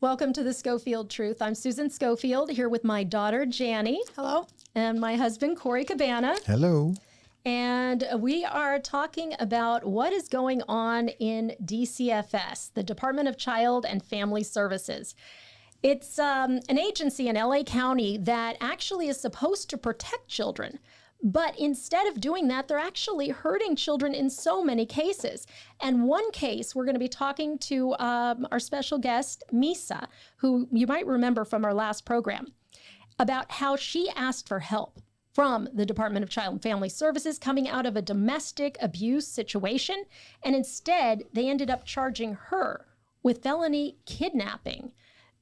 Welcome to the Schofield Truth. I'm Susan Schofield, here with my daughter, Janie. Hello. And my husband, Corey Cabana. Hello. And we are talking about what is going on in DCFS, the Department of Child and Family Services. It's an agency in LA County that actually is supposed to protect children. But instead of doing that, they're actually hurting children in so many cases. And one case, we're going to be talking to our special guest, Misa, who you might remember from our last program, about how she asked for help from the Department of Child and Family Services coming out of a domestic abuse situation. And instead, they ended up charging her with felony kidnapping.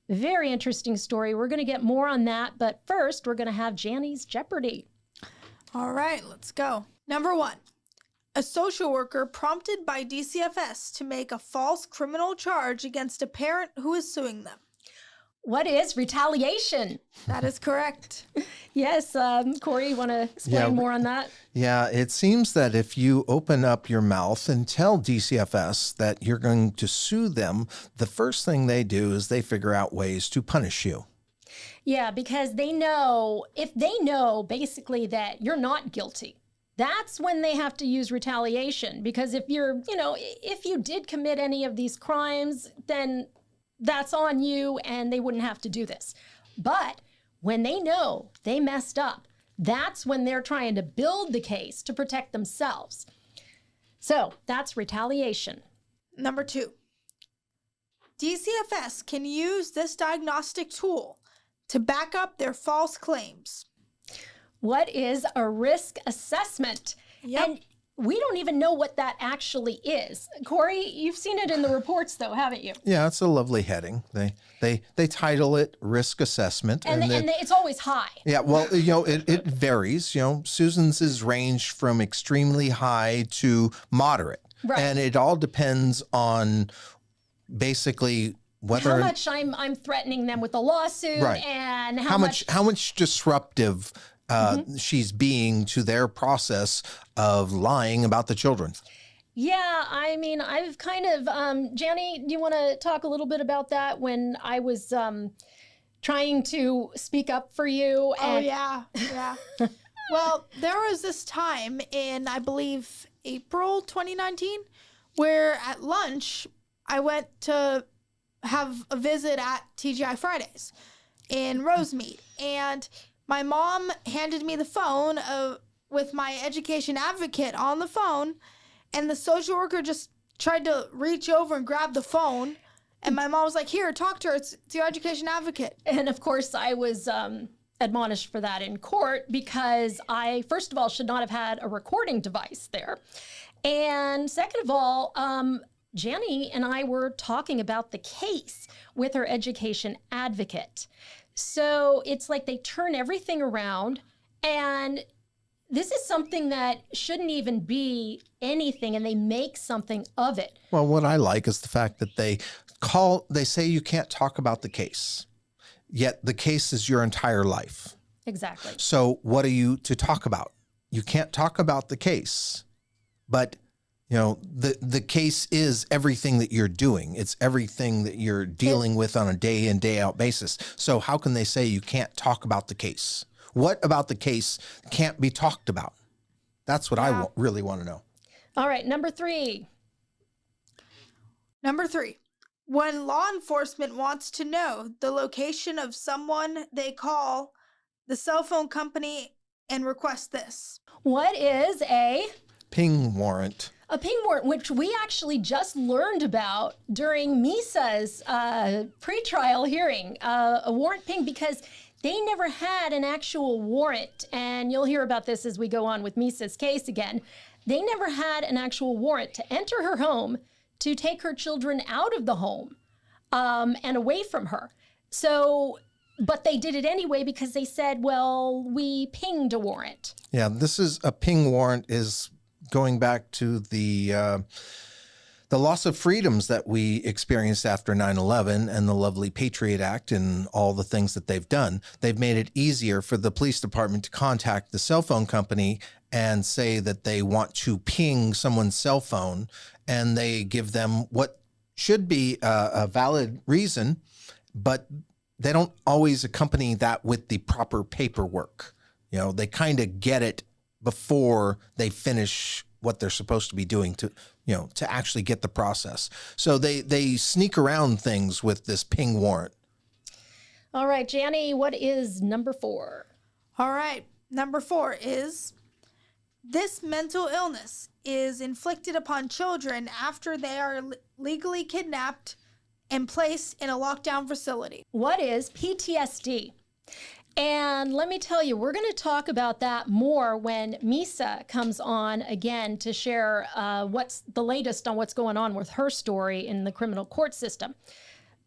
Very interesting story. We're going to get more on that. But first, we're going to have Janie's Jeopardy. All right, let's go. Number 1, a social worker prompted by DCFS to make a false criminal charge against a parent who is suing them. What is retaliation? That is correct. Yes, Corey, you want to explain more on that? Yeah, it seems that if you open up your mouth and tell DCFS that you're going to sue them, the first thing they do is they figure out ways to punish you. Yeah, because they know, if they know basically that you're not guilty, that's when they have to use retaliation. Because if you're, if you did commit any of these crimes, then that's on you and they wouldn't have to do this. But when they know they messed up, that's when they're trying to build the case to protect themselves. So that's retaliation. Number 2, DCFS can use this diagnostic tool to back up their false claims. What is a risk assessment? Yep. And we don't even know what that actually is. Corey, you've seen it in the reports though, haven't you? Yeah, it's a lovely heading. They title it risk assessment. And it's always high. Yeah, well, it varies. Susan's is ranged from extremely high to moderate. Right. And it all depends on basically whether how much I'm threatening them with a lawsuit, right, and how much disruptive she's being to their process of lying about the children. Yeah, I mean, I've kind of, Janie, do you want to talk a little bit about that when I was trying to speak up for you? And... Oh, yeah. Well, there was this time in, I believe, April 2019, where at lunch, I went to have a visit at TGI Fridays in Rosemead. And my mom handed me the phone with my education advocate on the phone. And the social worker just tried to reach over and grab the phone. And my mom was like, here, talk to her. It's your education advocate. And of course, I was admonished for that in court because I, first of all, should not have had a recording device there. And second of all, Janie and I were talking about the case with her education advocate. So it's like they turn everything around, and this is something that shouldn't even be anything, and they make something of it. Well, what I like is the fact that they say you can't talk about the case, yet the case is your entire life. Exactly. So what are you to talk about? You can't talk about the case, but the case is everything that you're doing. It's everything that you're dealing with on a day in, day out basis. So how can they say you can't talk about the case? What about the case can't be talked about? That's what I really want to know. All right, number 3. Number 3, when law enforcement wants to know the location of someone, they call the cell phone company and request this. What is a ping warrant? A ping warrant, which we actually just learned about during Misa's pretrial hearing, a warrant ping, because they never had an actual warrant. And you'll hear about this as we go on with Misa's case again. They never had an actual warrant to enter her home, to take her children out of the home and away from her. So, but they did it anyway because they said, well, we pinged a warrant. Yeah, this is a ping warrant is going back to the loss of freedoms that we experienced after 9/11 and the lovely Patriot Act and all the things that they've done. They've made it easier for the police department to contact the cell phone company and say that they want to ping someone's cell phone, and they give them what should be a valid reason, but they don't always accompany that with the proper paperwork. They kind of get it before they finish what they're supposed to be doing to actually get the process. So they sneak around things with this ping warrant. All right, Janny, what is number 4? All right. Number 4 is this mental illness is inflicted upon children after they are legally kidnapped and placed in a lockdown facility. What is PTSD? And let me tell you, we're going to talk about that more when Misa comes on again to share what's the latest on what's going on with her story in the criminal court system.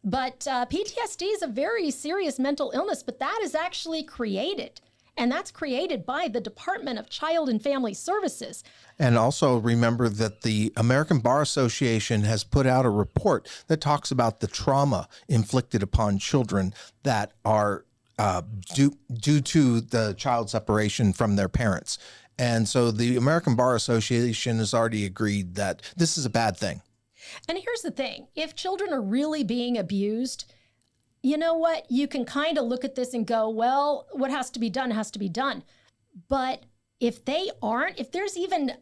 But PTSD is a very serious mental illness, but that is actually created. And that's created by the Department of Child and Family Services. And also remember that the American Bar Association has put out a report that talks about the trauma inflicted upon children that are due to the child separation from their parents. And so the American Bar Association has already agreed that this is a bad thing. And here's the thing. If children are really being abused, you know what? You can kind of look at this and go, well, what has to be done has to be done. But if they aren't, if there's even,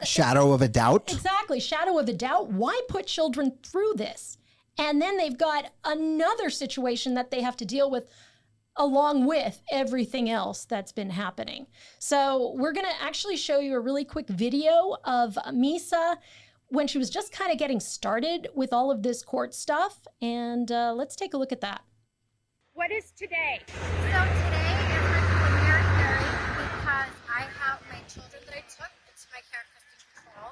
shadow of a doubt. Exactly. Shadow of a doubt. Why put children through this? And then they've got another situation that they have to deal with along with everything else that's been happening. So we're going to actually show you a really quick video of Misa when she was just kind of getting started with all of this court stuff. And let's take a look at that. What is today? So today is my preliminary hearing because I have my children that I took into my care and custody control.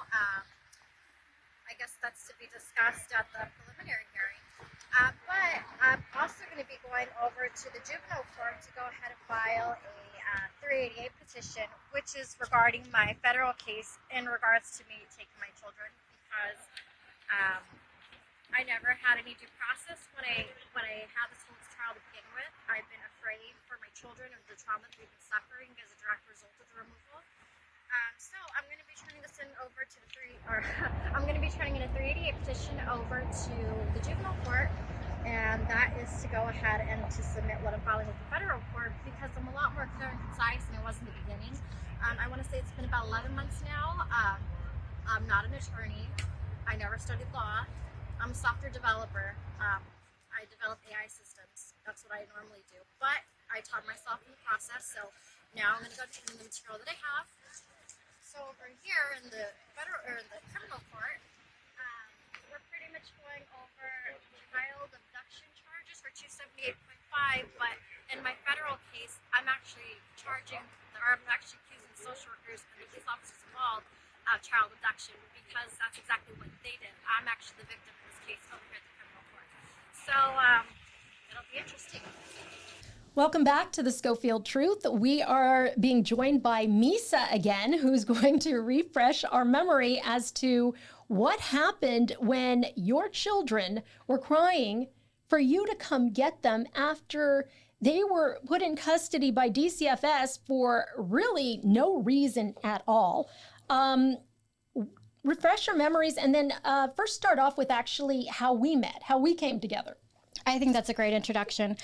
I guess that's to be discussed at the preliminary hearing. But I'm also going to be going over to the juvenile court to go ahead and file a 388 petition, which is regarding my federal case in regards to me taking my children, because I never had any due process when I had this whole trial to begin with. I've been afraid for my children and the trauma that they've been suffering as a direct result of the removal. So I'm going to be turning this in over to I'm going to be turning in a 388 petition over to the juvenile court, and that is to go ahead and to submit what I'm filing with the federal court, because I'm a lot more clear and concise than I was in the beginning. I want to say it's been about 11 months now. I'm not an attorney. I never studied law. I'm a software developer. I develop AI systems. That's what I normally do. But I taught myself in the process, so now I'm going to go through the material that I have. So over here in the criminal court, we're pretty much going over child abduction charges for 278.5. But in my federal case, I'm actually accusing social workers and the police officers involved of child abduction, because that's exactly what they did. I'm actually the victim in this case over here at the criminal court. So it'll be interesting. Welcome back to the Schofield Truth. We are being joined by Misa again, who's going to refresh our memory as to what happened when your children were crying for you to come get them after they were put in custody by DCFS for really no reason at all. Refresh your memories, and then first start off with actually how we met, how we came together. I think that's a great introduction.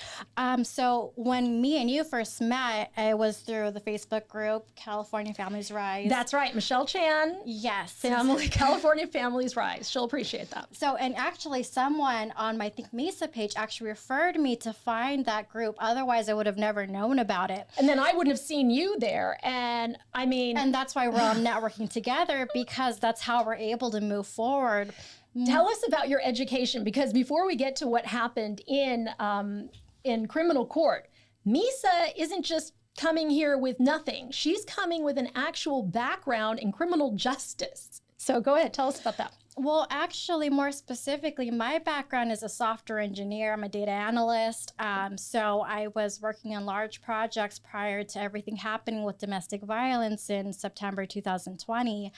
So when me and you first met, it was through the Facebook group, California Families Rise. That's right. Michelle Chan. Yes. California Families Rise. She'll appreciate that. So, and actually someone on my Misa page actually referred me to find that group. Otherwise, I would have never known about it. And then I wouldn't have seen you there. And I mean... And that's why we're all networking together, because that's how we're able to move forward. Tell us about your education, because before we get to what happened in criminal court, Misa isn't just coming here with nothing. She's coming with an actual background in criminal justice. So go ahead, tell us about that. Well, actually, more specifically, my background is a software engineer. I'm a data analyst. So I was working on large projects prior to everything happening with domestic violence in September 2020.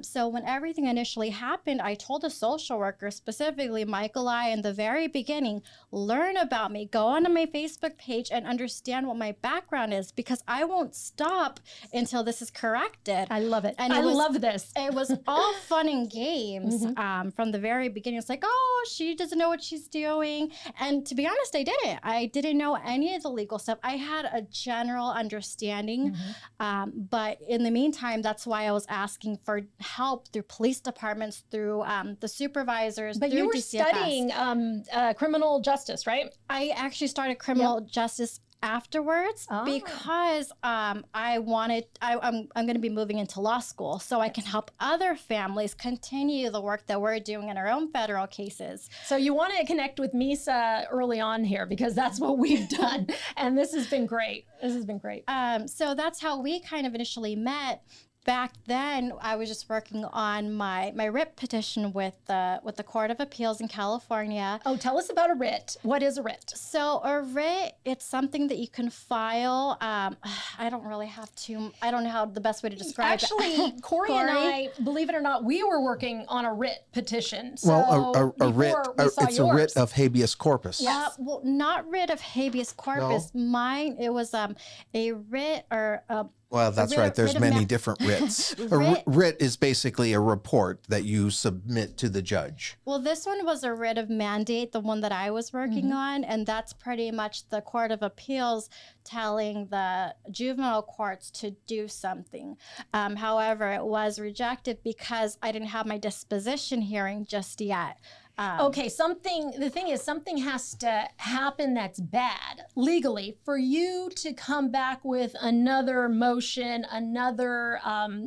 So when everything initially happened, I told a social worker, specifically Michael I, in the very beginning, learn about me, go onto my Facebook page and understand what my background is, because I won't stop until this is corrected. I love it. And I love this. It was all fun and games claims from the very beginning. It's like, oh, she doesn't know what she's doing. And to be honest, I didn't. I didn't know any of the legal stuff. I had a general understanding. But in the meantime, that's why I was asking for help through police departments, through the supervisors. But through you were DCFS. studying criminal justice, right? I actually started criminal justice afterwards because I'm going to be moving into law school so I can help other families continue the work that we're doing in our own federal cases. So you want to connect with Misa early on here because that's what we've done. And this has been great. So that's how we kind of initially met. Back then, I was just working on my writ petition with the Court of Appeals in California. Oh, tell us about a writ. What is a writ? So a writ, it's something that you can file. I don't know how the best way to describe it. Actually, Corey and I, believe it or not, we were working on a writ petition. So Well, a writ, it's yours. a writ of habeas corpus. Well, not writ of habeas corpus. No. Mine, it was a writ or Well, that's right. There's many different writs. A writ is basically a report that you submit to the judge. Well, this one was a writ of mandate, the one that I was working on, and that's pretty much the Court of Appeals telling the juvenile courts to do something. However, it was rejected because I didn't have my disposition hearing just yet. Okay, the thing is, something has to happen that's bad legally for you to come back with another motion, another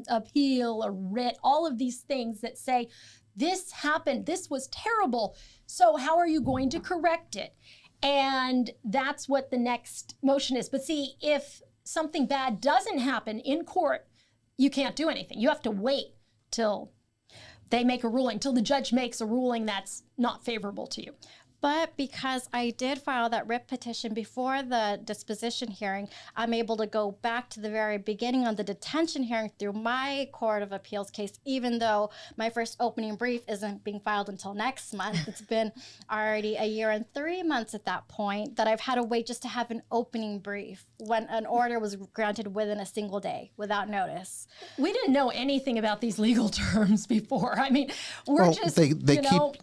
appeal, a writ, all of these things that say, this happened, this was terrible, so how are you going to correct it? And that's what the next motion is. But see, if something bad doesn't happen in court, you can't do anything. You have to wait till they make a ruling, till the judge makes a ruling that's not favorable to you. But because I did file that writ petition before the disposition hearing, I'm able to go back to the very beginning on the detention hearing through my Court of Appeals case, even though my first opening brief isn't being filed until next month. It's been already a year and 3 months at that point that I've had to wait just to have an opening brief when an order was granted within a single day without notice. We didn't know anything about these legal terms before. I mean,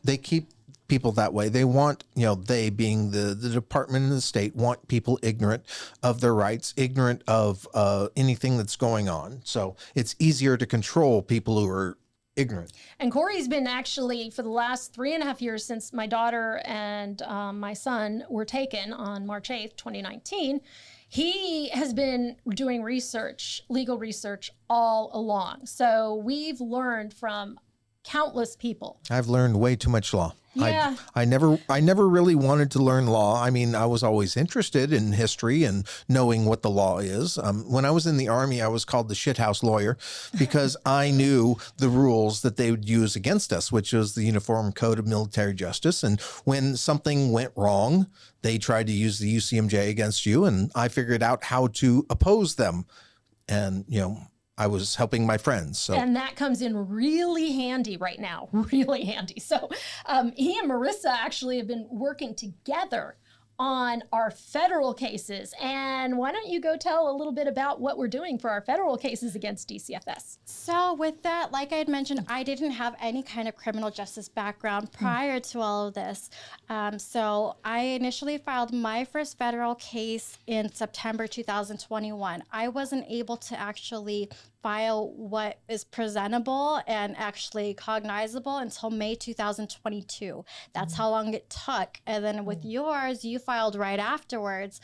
they keep people that way. They want, they being the department and the state want people ignorant of their rights, ignorant of anything that's going on. So it's easier to control people who are ignorant. And Corey's been actually, for the last 3.5 years since my daughter and my son were taken on March 8th, 2019, he has been doing research, legal research all along. So we've learned from countless people. I've learned way too much law. Yeah. I never really wanted to learn law. I mean, I was always interested in history and knowing what the law is. When I was in the Army, I was called the shithouse lawyer because I knew the rules that they would use against us, which was the Uniform Code of Military Justice. And when something went wrong, they tried to use the UCMJ against you, and I figured out how to oppose them. And, I was helping my friends. So. And that comes in really handy right now, really handy. So he and Marissa actually have been working together on our federal cases. And why don't you go tell a little bit about what we're doing for our federal cases against DCFS? So with that, like I had mentioned, I didn't have any kind of criminal justice background prior to all of this. So I initially filed my first federal case in September 2021. I wasn't able to actually file what is presentable and actually cognizable until May 2022. That's how long it took. And then with yours, you filed right afterwards.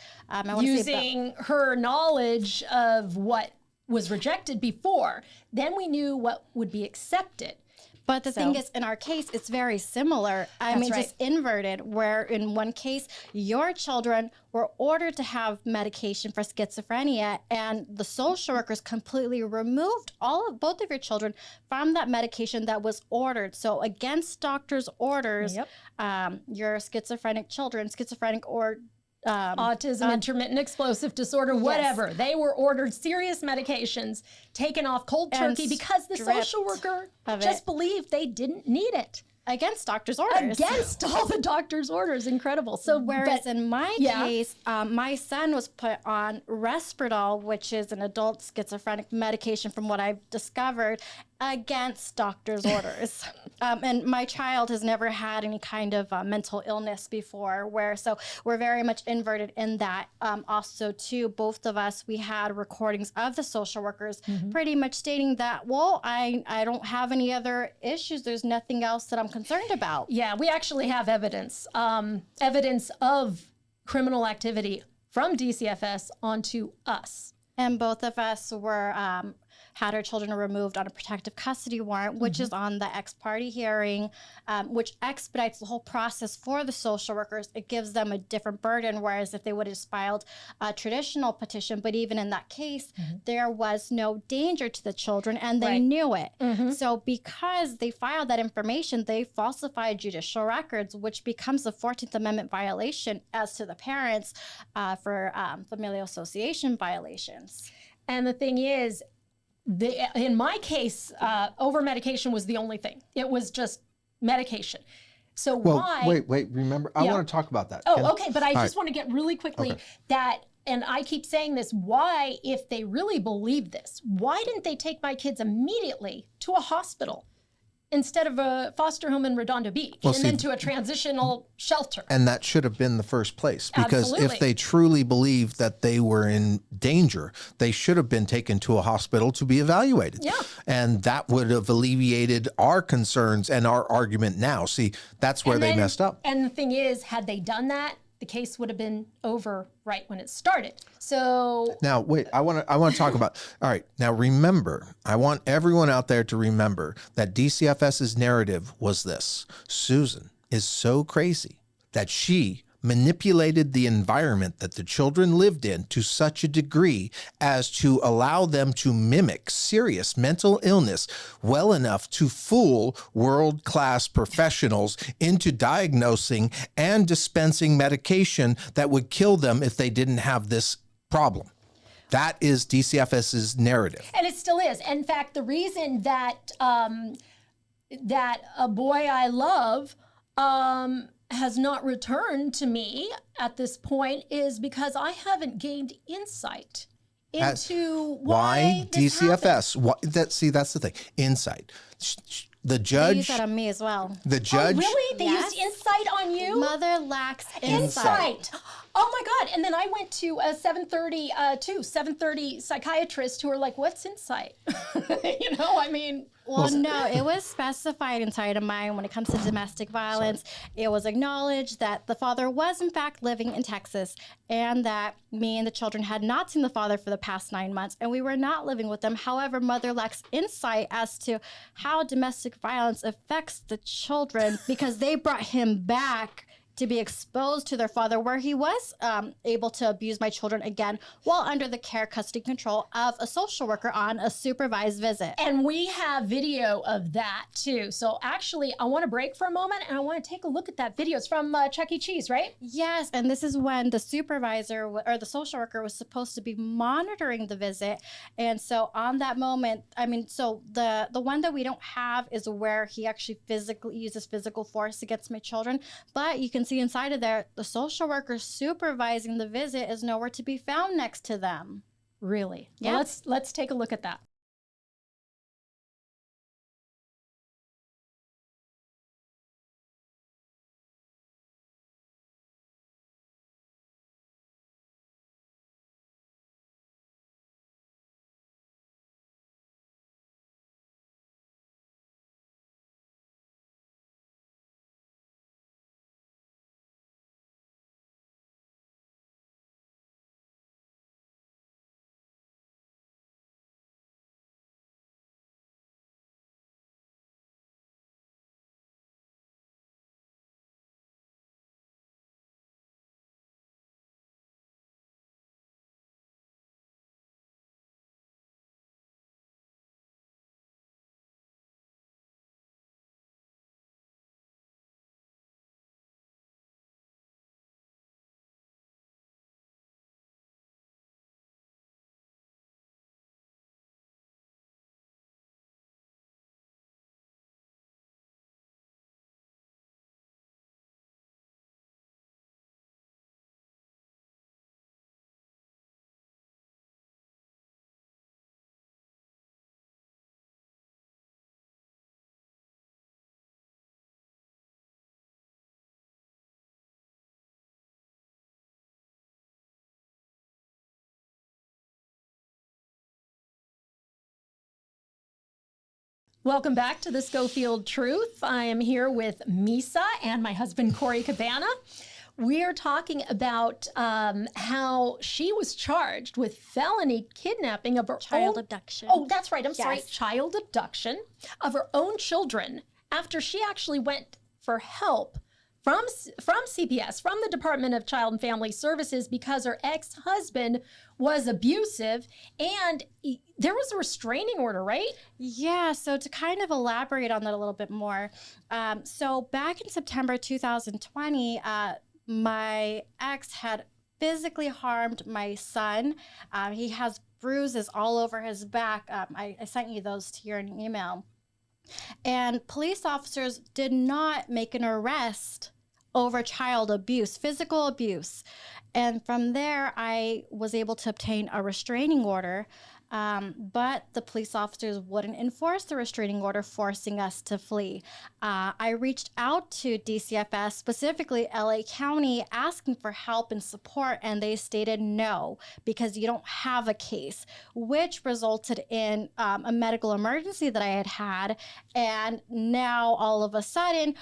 Using her knowledge of what was rejected before, then we knew what would be accepted. But the thing is, in our case, it's very similar. Just inverted, where in one case, your children were ordered to have medication for schizophrenia, and the social workers completely removed both of your children from that medication that was ordered. So against doctors' orders, your schizophrenic children, autism, intermittent explosive disorder, whatever. Yes. They were ordered serious medications, taken off cold turkey because the social worker just believed they didn't need it. Against doctor's orders. Against all the doctor's orders. Incredible. So, whereas in my case, my son was put on Risperdal, which is an adult schizophrenic medication from what I've discovered. against doctor's orders. And my child has never had any kind of mental illness before, so we're very much inverted in that. Also, too, both of us, we had recordings of the social workers pretty much stating that, well, I don't have any other issues. There's nothing else that I'm concerned about. Yeah, we actually have evidence of criminal activity from DCFS onto us. And both of us were had our children removed on a protective custody warrant, which is on the ex-parte hearing, which expedites the whole process for the social workers. It gives them a different burden, whereas if they would have just filed a traditional petition, but even in that case, there was no danger to the children, and they knew it. So because they filed that information, they falsified judicial records, which becomes a 14th Amendment violation as to the parents for familial association violations. And the thing is, in my case, over-medication was the only thing. It was just medication. So why? Wait. Remember, I want to talk about that. Okay. But I just want to get really quickly that, and I keep saying this, why, if they really believe this, why didn't they take my kids immediately to a hospital instead of a foster home in Redondo Beach then to a transitional shelter? And that should have been the first place, because if they truly believed that they were in danger, they should have been taken to a hospital to be evaluated. Yeah. And that would have alleviated our concerns and our argument now. See, that's where they messed up. And the thing is, had they done that, the case would have been over right when it started. So now, wait, I want to talk about, all right, now remember, I want everyone out there to remember that DCFS's narrative was this: Susan is so crazy that she manipulated the environment that the children lived in to such a degree as to allow them to mimic serious mental illness well enough to fool world-class professionals into diagnosing and dispensing medication that would kill them if they didn't have this problem. That is DCFS's narrative. And it still is. In fact, the reason that that a boy I love has not returned to me at this point is because I haven't gained insight into why DCFS. That's the thing. Insight. The judge. They use that on me as well. The judge. Oh, really? They used insight on you? Mother lacks insight. Oh my God. And then I went to a 730 psychiatrist who were like, what's insight? Well, no, it was specified inside of mine when it comes to domestic violence. It was acknowledged that the father was in fact living in Texas, and that me and the children had not seen the father for the past 9 months, and we were not living with them. However, mother lacks insight as to how domestic violence affects the children because they brought him back to be exposed to their father, where he was able to abuse my children again while under the care, custody, control of a social worker on a supervised visit. And we have video of that too. So actually, I want to break for a moment and I want to take a look at that video. It's from Chuck E. Cheese, right? Yes, and this is when the supervisor or the social worker was supposed to be monitoring the visit. And so on that moment, so the one that we don't have is where he actually physically uses physical force against my children, but you can see inside of there, the social worker supervising the visit is nowhere to be found next to them. Really? Yeah. Well, let's take a look at that. Welcome back to the Schofield Truth. I am here with Misa and my husband, Corey Cabana. We are talking about how she was charged with felony kidnapping of her Child own... abduction. Oh, that's right. I'm sorry. Yes. Child abduction of her own children after she actually went for help from CPS, from the Department of Child and Family Services, because her ex-husband was abusive and there was a restraining order, right? Yeah, so to kind of elaborate on that a little bit more, so back in September 2020, my ex had physically harmed my son. He has bruises all over his back. I sent you those to your email. And police officers did not make an arrest over child abuse, physical abuse. And from there, I was able to obtain a restraining order, but the police officers wouldn't enforce the restraining order, forcing us to flee. I reached out to DCFS, specifically LA County, asking for help and support, and they stated no, because you don't have a case, which resulted in a medical emergency that I had. And now all of a sudden,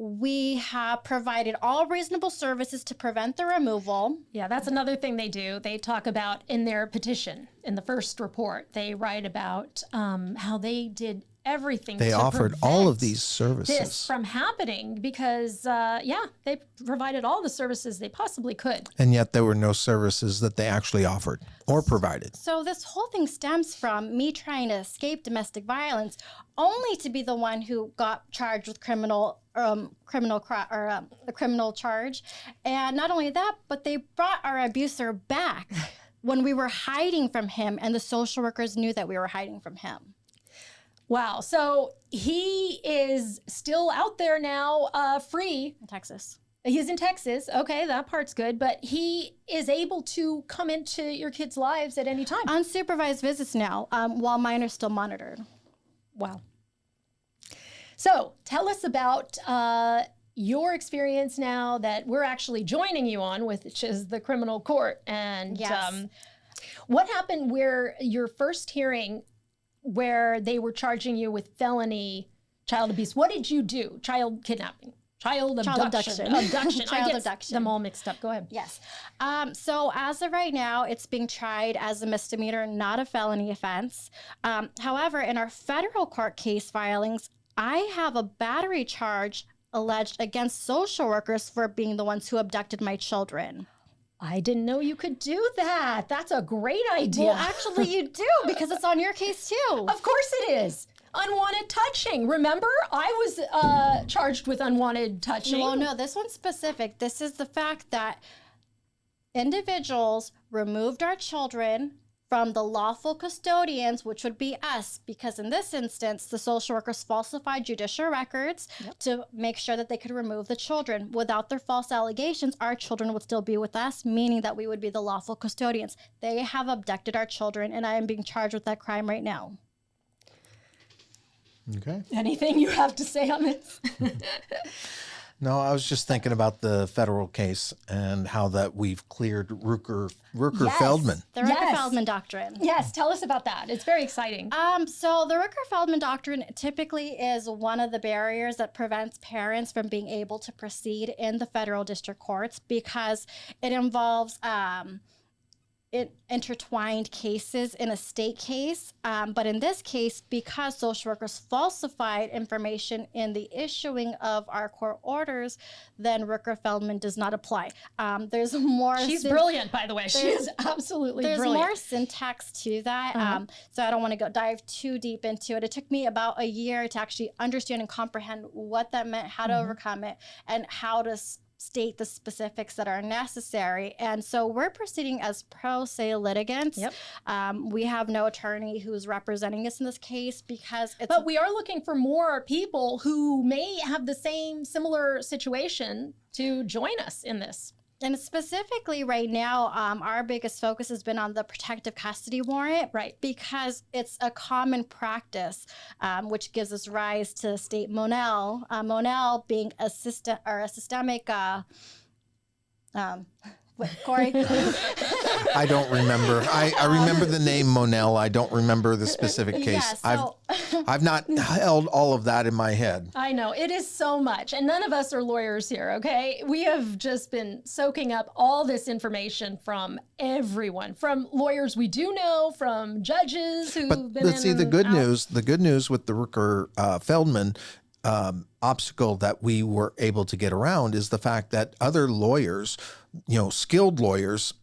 we have provided all reasonable services to prevent the removal. Yeah, that's another thing they do. They talk about in their petition, in the first report, they write about how they did everything They to offered all of prevent these services. this from happening because, they provided all the services they possibly could. And yet there were no services that they actually offered or provided. So this whole thing stems from me trying to escape domestic violence, only to be the one who got charged with a criminal charge. And not only that, but they brought our abuser back when we were hiding from him, and the social workers knew that we were hiding from him. Wow. So he is still out there now, free. In Texas. He's in Texas. Okay, that part's good. But he is able to come into your kids' lives at any time. Unsupervised visits now, while mine are still monitored. Wow. So tell us about your experience now that we're actually joining you on, which is the criminal court. And Yes. What happened where your first hearing where they were charging you with felony child abuse? What did you do? Child kidnapping? Child abduction. Abduction. Child I get abduction. them all mixed up. Go ahead. Yes. So as of right now, it's being tried as a misdemeanor, not a felony offense. However, in our federal court case filings, I have a battery charge alleged against social workers for being the ones who abducted my children. I didn't know you could do that. That's a great idea. Well, actually, you do, because it's on your case too. Of course it is. Unwanted touching. Remember, I was charged with unwanted touching. Well, no, this one's specific. This is the fact that individuals removed our children from the lawful custodians, which would be us, because in this instance, the social workers falsified judicial records to make sure that they could remove the children. Without their false allegations, our children would still be with us, meaning that we would be the lawful custodians. They have abducted our children, and I am being charged with that crime right now. Okay. Anything you have to say on this? No, I was just thinking about the federal case and how that we've cleared Rooker-Feldman. The Rooker-Feldman doctrine. Yes, tell us about that. It's very exciting. So the Rooker-Feldman doctrine typically is one of the barriers that prevents parents from being able to proceed in the federal district courts, because it involves intertwined cases in a state case. But in this case, because social workers falsified information in the issuing of our court orders, then Rooker-Feldman does not apply. There's more. She's brilliant, by the way. She is absolutely There's brilliant. more syntax to that. So I don't want to dive too deep into it. It took me about a year to actually understand and comprehend what that meant, how to overcome it, and how to state the specifics that are necessary. And so we're proceeding as pro se litigants. Yep. We have no attorney who's representing us in this case, because it's... But we are looking for more people who may have the same similar situation to join us in this. And specifically right now, our biggest focus has been on the protective custody warrant, Right. because it's a common practice, which gives us rise to state Monell. Monell being a systemic. Corey. I don't remember. I remember the name Monell. I don't remember the specific case. Yeah, so I've not held all of that in my head. I know it is so much, and none of us are lawyers here. Okay, we have just been soaking up all this information from everyone, from lawyers we do know, from judges who've been. But see, the good news with the Rooker-Feldman obstacle that we were able to get around is the fact that other lawyers, skilled lawyers,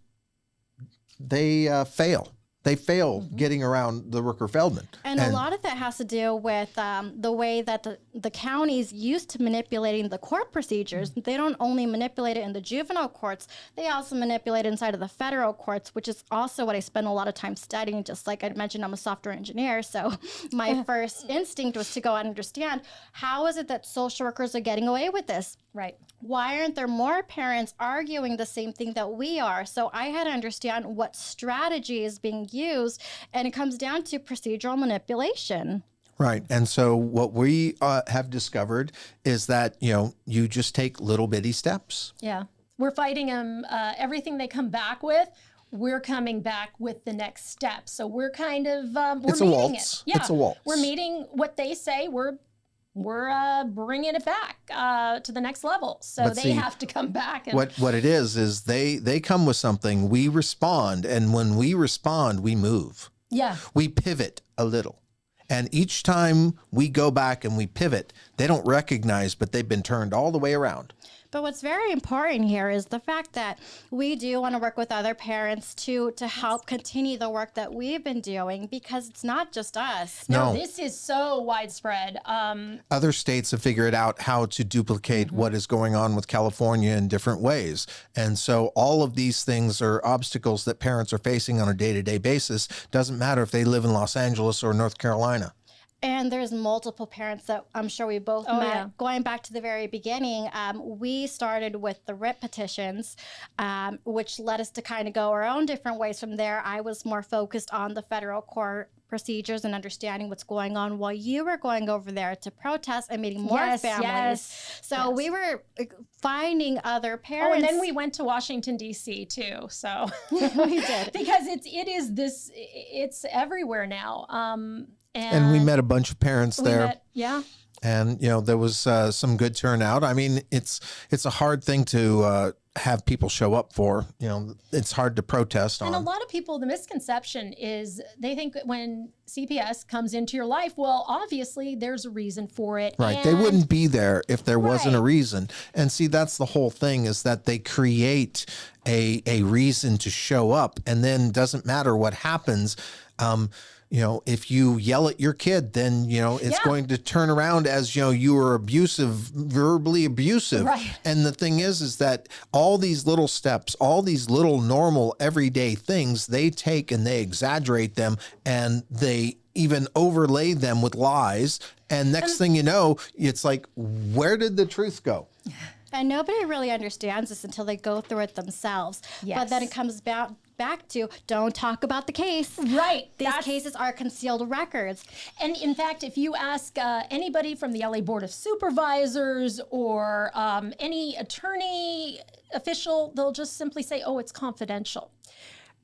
they fail. They fail getting around the Rooker-Feldman. And a lot of that has to do with the way that the counties used to manipulating the court procedures. They don't only manipulate it in the juvenile courts, they also manipulate it inside of the federal courts, which is also what I spend a lot of time studying. Just like I mentioned, I'm a software engineer. So my first instinct was to go and understand, how is it that social workers are getting away with this? Right. Why aren't there more parents arguing the same thing that we are? So I had to understand what strategy is being used, and it comes down to procedural manipulation. Right. And so what we have discovered is that, you just take little bitty steps. Yeah. We're fighting them. Everything they come back with, we're coming back with the next step. So we're kind of, we're It's a meeting waltz. it. Yeah. It's a waltz. We're meeting what they say. We're bringing it back to the next level. So But they see, have to come back. And What it is they come with something, we respond. And when we respond, we move. yeah. We pivot a little. And each time we go back and we pivot, they don't recognize, but they've been turned all the way around. But what's very important here is the fact that we do want to work with other parents to help continue the work that we've been doing, because it's not just us. No. This is so widespread. Other states have figured out how to duplicate what is going on with California in different ways. And so all of these things are obstacles that parents are facing on a day-to-day basis. Doesn't matter if they live in Los Angeles or North Carolina. And there's multiple parents that I'm sure we both met. yeah. Going back to the very beginning, we started with the writ petitions, which led us to kind of go our own different ways from there. I was more focused on the federal court procedures and understanding what's going on, while you were going over there to protest and meeting more families. So we were finding other parents. Oh, and then we went to Washington, D.C. too. So we did. because it's everywhere now. And we met a bunch of parents there. Yeah. And, there was some good turnout. I mean, it's a hard thing to have people show up for. It's hard to protest on. And a lot of people, the misconception is they think that when CPS comes into your life, well, obviously there's a reason for it. Right. They wouldn't be there if there wasn't a Right. reason. And see, that's the whole thing, is that they create a reason to show up, and then doesn't matter what happens. If you yell at your kid, then, it's going to turn around as, you were verbally abusive. Right. And the thing is that all these little steps, all these little normal everyday things, they take and they exaggerate them, and they even overlay them with lies. And next thing you know, it's like, where did the truth go? And nobody really understands this until they go through it themselves. Yes. But then it comes back to, don't talk about the case. Right. These cases are concealed records. And in fact, if you ask anybody from the LA Board of Supervisors or any attorney official, they'll just simply say, oh, it's confidential.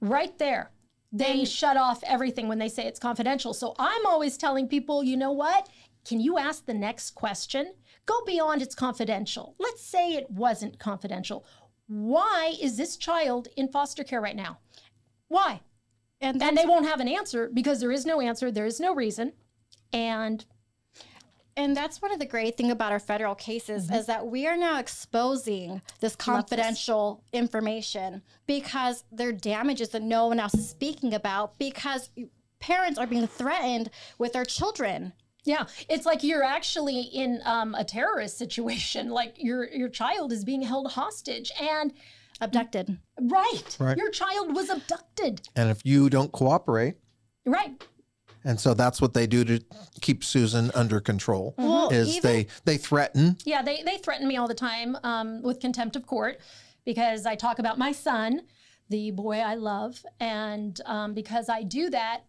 Right there. They shut off everything when they say it's confidential. So I'm always telling people, you know what? Can you ask the next question? Go beyond it's confidential. Let's say it wasn't confidential. Why is this child in foster care right now? Why? And they won't have an answer, because there is no answer. There is no reason. And that's one of the great thing about our federal cases is that we are now exposing this confidential information, because there are damages that no one else is speaking about, because parents are being threatened with their children. yeah, it's like you're actually in a terrorist situation. Like your child is being held hostage and Abducted. right. Right. Your child was abducted. And if you don't cooperate, Right. and so that's what they do to keep Susan under control, is they threaten. Yeah, they threaten me all the time with contempt of court, because I talk about my son, the boy I love, and because I do that,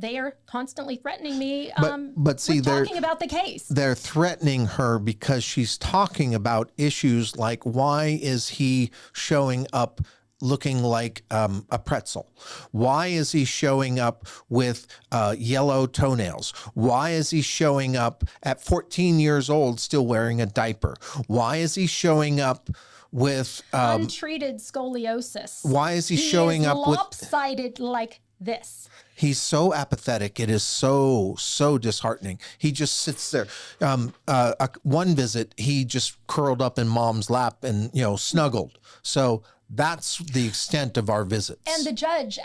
they are constantly threatening me. But see, with talking about the case. They're threatening her because she's talking about issues like, why is he showing up looking like a pretzel? Why is he showing up with yellow toenails? Why is he showing up at 14 years old still wearing a diaper? Why is he showing up with untreated scoliosis? Why is he showing up with lopsided like this? He's so apathetic. It is so disheartening. He just sits there. One visit, he just curled up in mom's lap and, snuggled. So that's the extent of our visits. And the judge,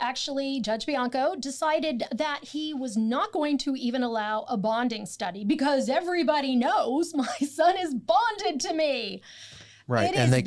Judge Bianco, decided that he was not going to even allow a bonding study because everybody knows my son is bonded to me. Right. And they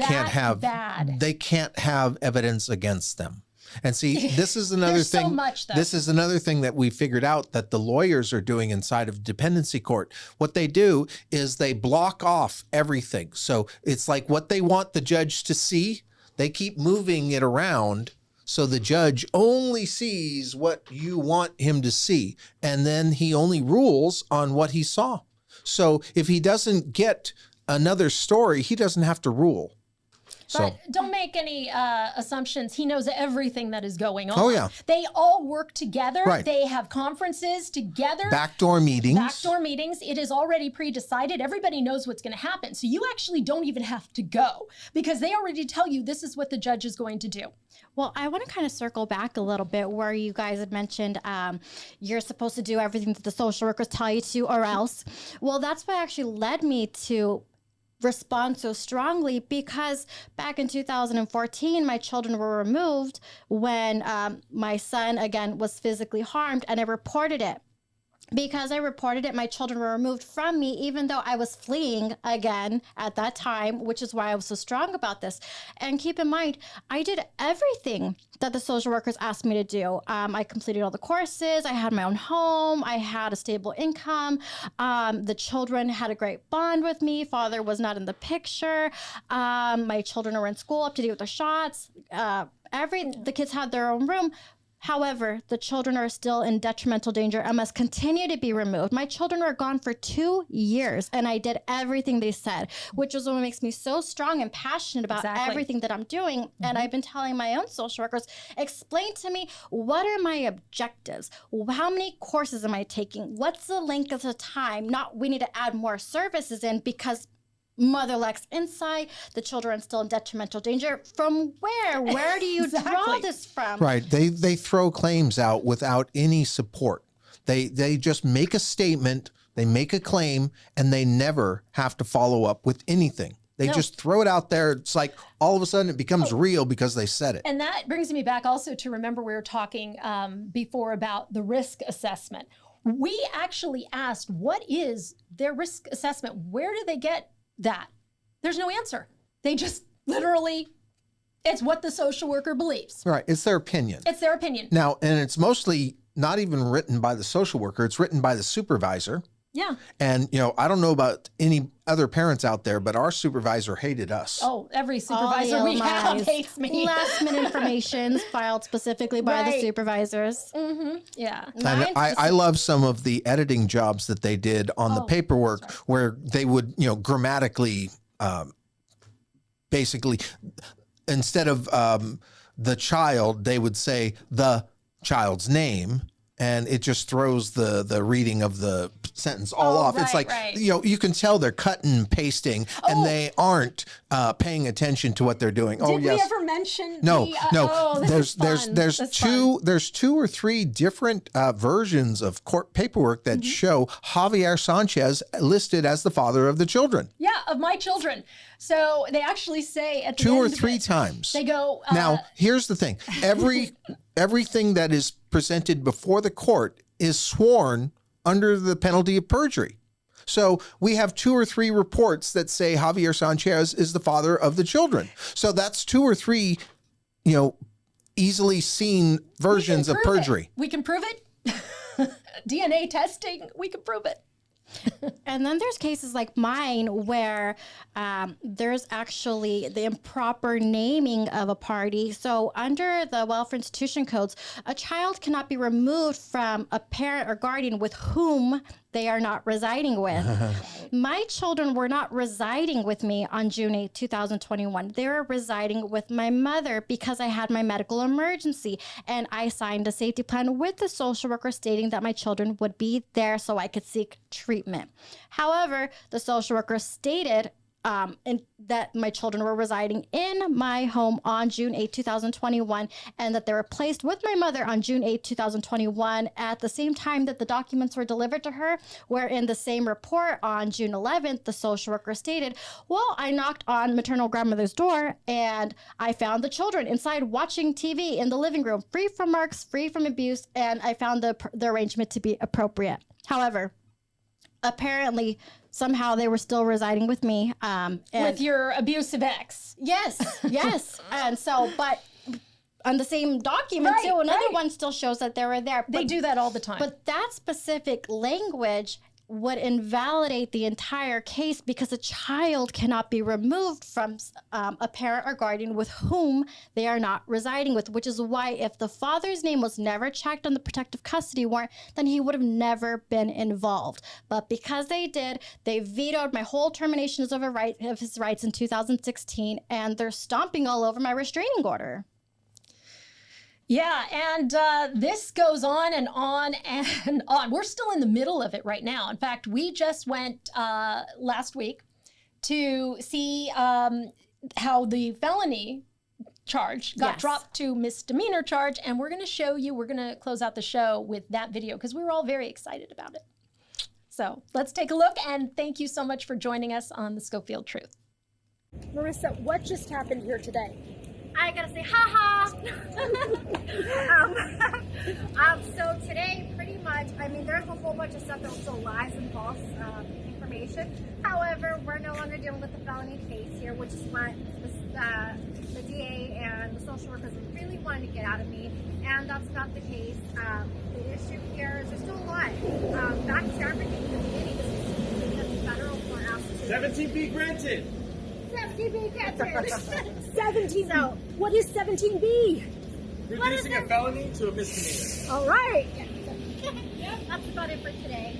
can't have evidence against them. And see, this is another thing. So much, this is another thing that we figured out that the lawyers are doing inside of dependency court. What they do is they block off everything. So it's like what they want the judge to see, they keep moving it around. So the judge only sees what you want him to see. And then he only rules on what he saw. So if he doesn't get another story, he doesn't have to rule. But don't make any assumptions. He knows everything that is going on. Oh, yeah. They all work together. Right. They have conferences together. Backdoor meetings. It is already pre-decided. Everybody knows what's going to happen. So you actually don't even have to go because they already tell you this is what the judge is going to do. Well, I want to kind of circle back a little bit where you guys had mentioned you're supposed to do everything that the social workers tell you to or else. Well, that's what actually led me to respond so strongly because back in 2014, my children were removed when my son, again, was physically harmed, and I reported it. Because I reported it, my children were removed from me, even though I was fleeing again at that time, which is why I was so strong about this. And keep in mind, I did everything that the social workers asked me to do. I completed all the courses. I had my own home. I had a stable income. The children had a great bond with me. Father was not in the picture. My children were in school up to date with the shots. The kids had their own room. However, the children are still in detrimental danger and must continue to be removed. My children were gone for 2 years, and I did everything they said, which is what makes me so strong and passionate about everything that I'm doing. Mm-hmm. And I've been telling my own social workers, explain to me, what are my objectives? How many courses am I taking? What's the length of the time? Not we need to add more services in because mother lacks insight, the children still in detrimental danger. From where? Where do you draw this from? Right. They throw claims out without any support. They just make a statement, they make a claim, and they never have to follow up with anything. They just throw it out there. It's like all of a sudden it becomes real because they said it. And that brings me back also to remember we were talking before about the risk assessment. We actually asked, what is their risk assessment? Where do they get that? There's no answer. They just literally, it's what the social worker believes. Right. It's their opinion. It's their opinion. Now, and it's mostly not even written by the social worker. It's written by the supervisor. Yeah. And, I don't know about any other parents out there, but our supervisor hated us. Oh, every supervisor we have hates me. Last minute information filed specifically by the supervisors. Mm-hmm. Yeah. And I love some of the editing jobs that they did on the paperwork where they would, grammatically, basically, instead of the child, they would say the child's name. And it just throws the reading of the sentence all off. It's like, you can tell they're cutting and pasting and they aren't paying attention to what they're doing. Did we ever mention? No. There's two or three different versions of court paperwork that show Javier Sanchez listed as the father of the children. Yeah, of my children. So they actually say at the two end or of three it, times. They go. Now, here's the thing. Everything that is presented before the court is sworn under the penalty of perjury. So we have 2 or 3 reports that say Javier Sanchez is the father of the children. So that's 2 or 3, easily seen versions of perjury. We can prove it. DNA testing, we can prove it. And then there's cases like mine where there's actually the improper naming of a party. So under the Welfare Institution Codes, a child cannot be removed from a parent or guardian with whom they are not residing with. My children were not residing with me on June 8, 2021. They were residing with my mother because I had my medical emergency, and I signed a safety plan with the social worker stating that my children would be there so I could seek treatment. However, the social worker stated and that my children were residing in my home on June 8, 2021, and that they were placed with my mother on June 8, 2021, at the same time that the documents were delivered to her, where in the same report on June 11th, the social worker stated, well, I knocked on maternal grandmother's door and I found the children inside watching TV in the living room, free from marks, free from abuse, and I found the arrangement to be appropriate. However, apparently, somehow they were still residing with me. With your abusive ex. Yes, yes. And so, but on the same document too, another one still shows that they were there. They do that all the time. But that specific language would invalidate the entire case because a child cannot be removed from a parent or guardian with whom they are not residing with, which is why if the father's name was never checked on the protective custody warrant, then he would have never been involved. But because they did, they vetoed my whole termination of his rights in 2016, and they're stomping all over my restraining order. Yeah, and this goes on and on and on. We're still in the middle of it right now. In fact, we just went last week to see how the felony charge got dropped to misdemeanor charge, and we're going to show you, we're going to close out the show with that video because we were all very excited about it. So let's take a look, and thank you so much for joining us on the Schofield Truth. Marissa, what just happened here today? I gotta say, haha. So today, pretty much, I mean, there's a whole bunch of stuff that was still lies and false information. However, we're no longer dealing with the felony case here, which is what the DA and the social workers really wanted to get out of me, and that's not the case. The issue here is there's still a lot. Back to everything in the beginning, this is something that the federal court asked to do. 17B granted. 17B granted. 17B. So, what is 17B? Reducing a felony to a misdemeanor. All right. that's about it for today.